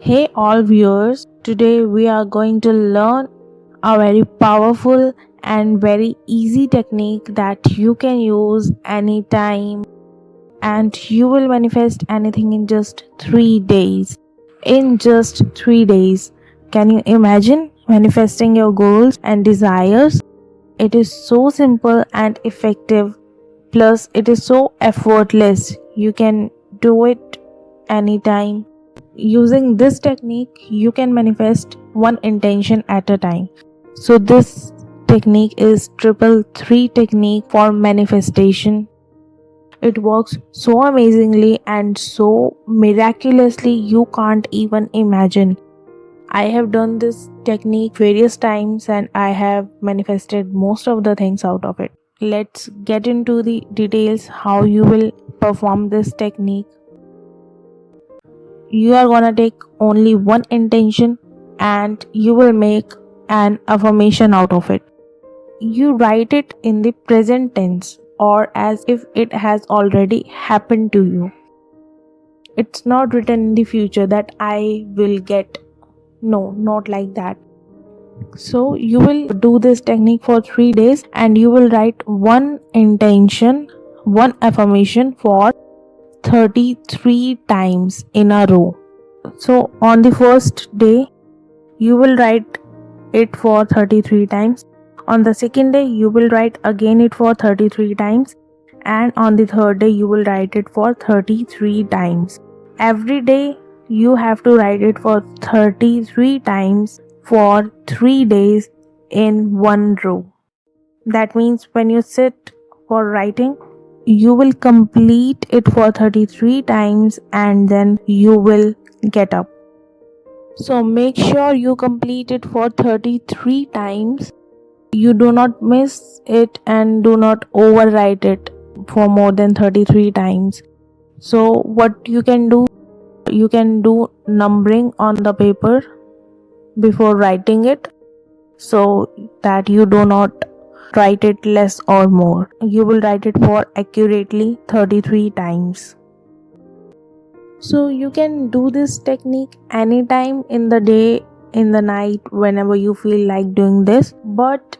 Hey all viewers, today we are going to learn a very powerful and very easy technique that you can use anytime and you will manifest anything in just 3 days. In just 3 days. Can you imagine manifesting your goals and desires? It is so simple and effective, plus it is so effortless. You can do it anytime. Using this technique, you can manifest one intention at a time. So this technique is 333 technique for manifestation. It works so amazingly and so miraculously you can't even imagine. I have done this technique various times and I have manifested most of the things out of it. Let's get into the details how you will perform this technique. You are gonna take only one intention and you will make an affirmation out of it. You write it in the present tense or as if it has already happened to you. It's not written in the future that I will get. No, not like that. So you will do this technique for 3 days and you will write one intention, one affirmation for 33 times in a row. So on the first day, you will write it for 33 times. On the second day, you will write again it for 33 times. And on the third day, you will write it for 33 times. Every day, you have to write it for 33 times for 3 days in one row. That means when you sit for writing, you will complete it for 33 times and then you will get up. So make sure you complete it for 33 times. You do not miss it and do not overwrite it for more than 33 times. So what you can do numbering on the paper before writing it so that you do not write it less or more. You will write it for accurately 33 times. So you can do this technique anytime in the day, in the night, whenever you feel like doing this. But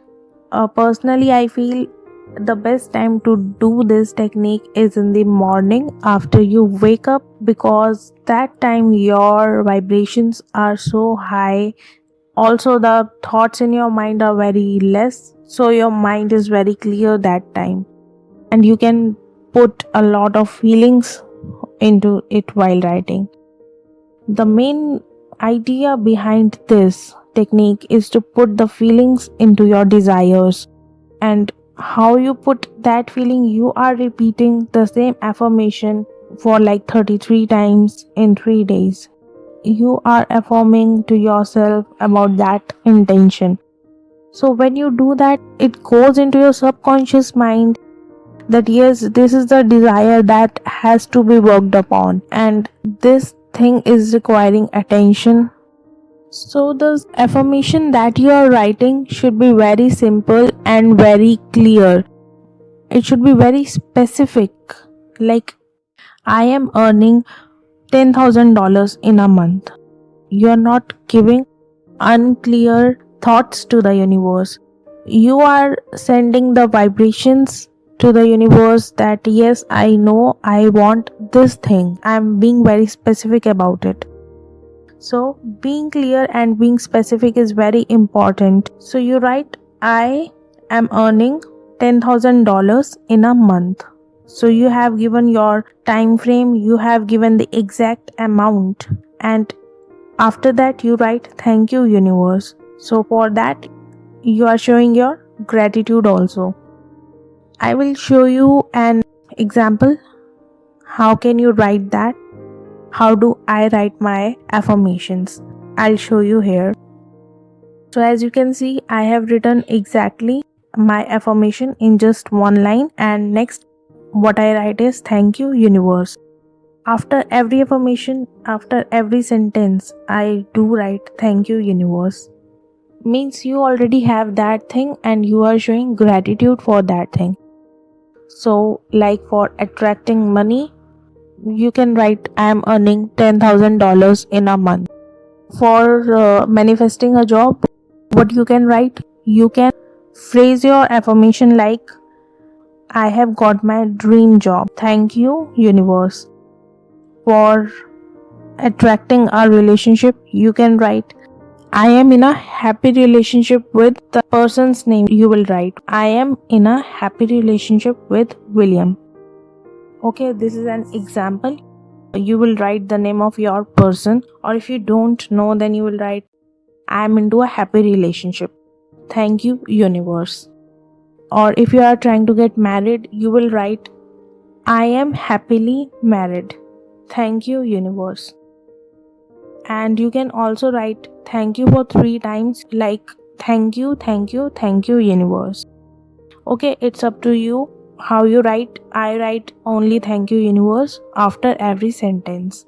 personally, I feel the best time to do this technique is in the morning after you wake up, because that time your vibrations are so high. Also, the thoughts in your mind are very less, so your mind is very clear that time and you can put a lot of feelings into it while writing. The main idea behind this technique is to put the feelings into your desires, and how you put that feeling, you are repeating the same affirmation for like 33 times in 3 days. You are affirming to yourself about that intention. So when you do that, it goes into your subconscious mind that yes, this is the desire that has to be worked upon and this thing is requiring attention. So the affirmation that you are writing should be very simple and very clear. It should be very specific, like I am earning $10,000 in a month. You are not giving unclear thoughts to the universe. You are sending the vibrations to the universe that yes, I know I want this thing. I am being very specific about it. So being clear and being specific is very important. So you write, I am earning $10,000 in a month. So you have given your time frame, you have given the exact amount, and after that you write thank you universe. So for that you are showing your gratitude also. I will show you an example. How can you write that? How do I write my affirmations? I'll show you here. So as you can see, I have written exactly my affirmation in just one line, and next what I write is thank you universe. After every affirmation, after every sentence, I do write thank you universe. Means you already have that thing and you are showing gratitude for that thing. So like for attracting money, you can write I am earning $10,000 in a month. For manifesting a job, what you can write? You can phrase your affirmation like, I have got my dream job. Thank you, universe. For attracting a relationship, you can write, I am in a happy relationship with the person's name. You will write, I am in a happy relationship with William. Okay, this is an example. You will write the name of your person, or if you don't know, then you will write, I am into a happy relationship. Thank you, universe. Or if you are trying to get married, you will write, I am happily married. Thank you, universe. And you can also write thank you for 3 times, like thank you, thank you, thank you, universe. Okay, it's up to you how you write. I write only thank you, universe after every sentence.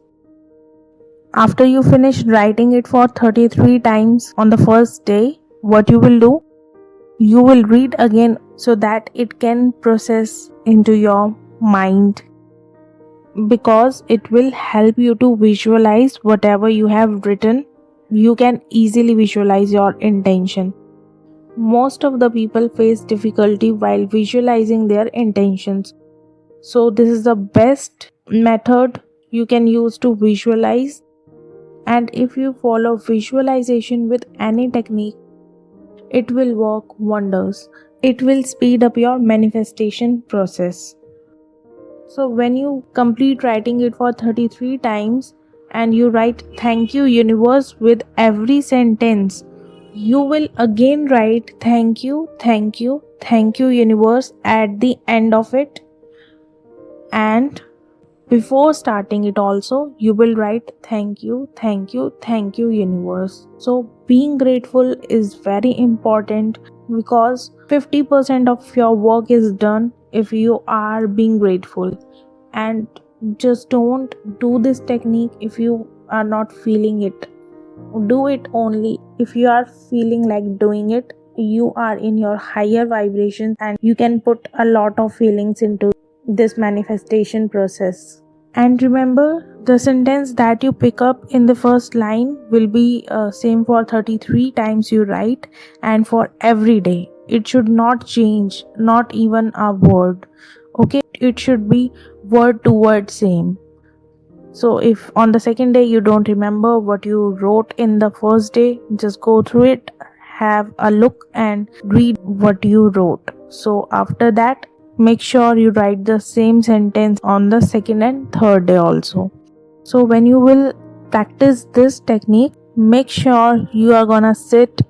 After you finish writing it for 33 times on the first day, what you will do? You will read again so that it can process into your mind, because it will help you to visualize whatever you have written. You can easily visualize your intention. Most of the people face difficulty while visualizing their intentions. So this is the best method you can use to visualize. And if you follow visualization with any technique, it will work wonders. It will speed up your manifestation process. So when you complete writing it for 33 times and you write thank you, universe with every sentence, you will again write thank you, thank you, thank you, universe at the end of it. And before starting it also, you will write thank you, thank you, thank you, universe. So being grateful is very important, because 50% of your work is done if you are being grateful. And just don't do this technique if you are not feeling it. Do it only if you are feeling like doing it. You are in your higher vibration and you can put a lot of feelings into this manifestation process. And remember, the sentence that you pick up in the first line will be same for 33 times you write, and for every day. It should not change, not even a word. Okay, it should be word to word same. So if on the second day you don't remember what you wrote in the first day, just go through it, have a look and read what you wrote. So after that, make sure you write the same sentence on the second and third day also. So when you will practice this technique, make sure you are gonna sit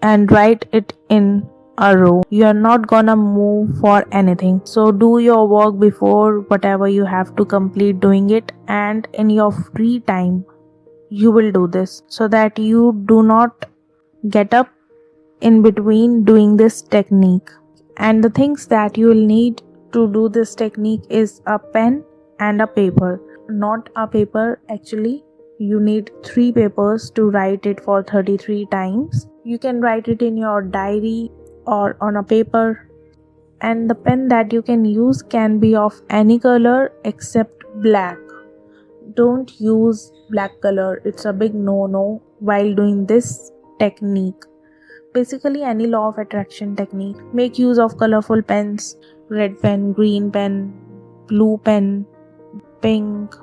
and write it in a row. You are not gonna move for anything. So do your work before whatever you have to complete doing it, and in your free time you will do this, so that you do not get up in between doing this technique. And the things that you will need to do this technique is a pen and a paper. Not a paper, actually you need 3 papers to write it for 33 times. You can write it in your diary or on a paper. And the pen that you can use can be of any color except black. Don't use black color, it's a big no while doing this technique. Basically any law of attraction technique. Make use of colorful pens, red pen, green pen, blue pen, pink,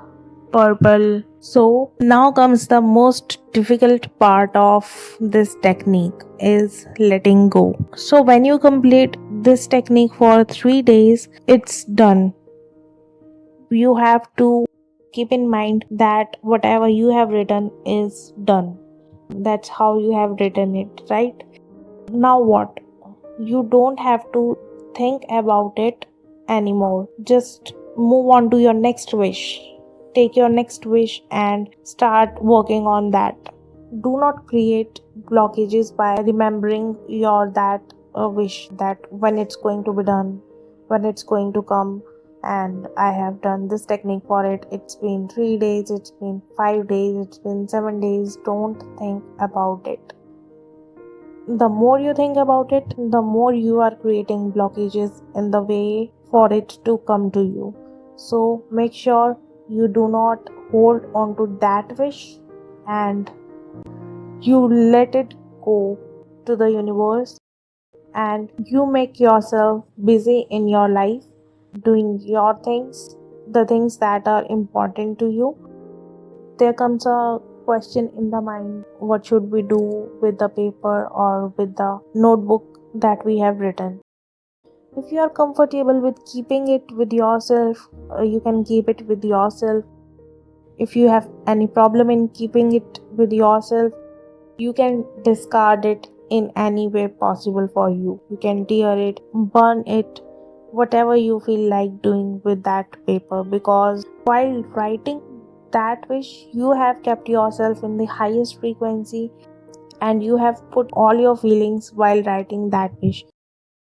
purple. So now comes the most difficult part of this technique, is letting go. So when you complete this technique for 3 days, it's done. You have to keep in mind that whatever you have written is done. That's how you have written it, right? Now what? You don't have to think about it anymore. Just move on to your next wish. Take your next wish and start working on that. Do not create blockages by remembering your that wish, that when it's going to be done, when it's going to come. And I have done this technique for it. It's been 3 days, it's been 5 days, it's been 7 days. Don't think about it. The more you think about it, the more you are creating blockages in the way for it to come to you. So make sure you do not hold on to that wish, and You let it go to the universe and you make yourself busy in your life, doing your things, the things that are important to you. There comes a question in the mind, what should we do with the paper or with the notebook that we have written? If you are comfortable with keeping it with yourself, you can keep it with yourself. If you have any problem in keeping it with yourself, you can discard it in any way possible for you. You can tear it, burn it, whatever you feel like doing with that paper, because while writing that wish, you have kept yourself in the highest frequency and you have put all your feelings while writing that wish.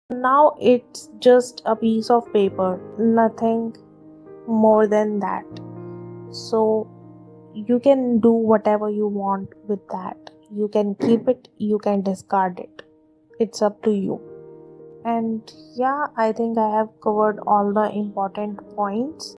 Now it's just a piece of paper, nothing more than that. So you can do whatever you want with that. You can keep it, you can discard it. It's up to you. And yeah, I think I have covered all the important points.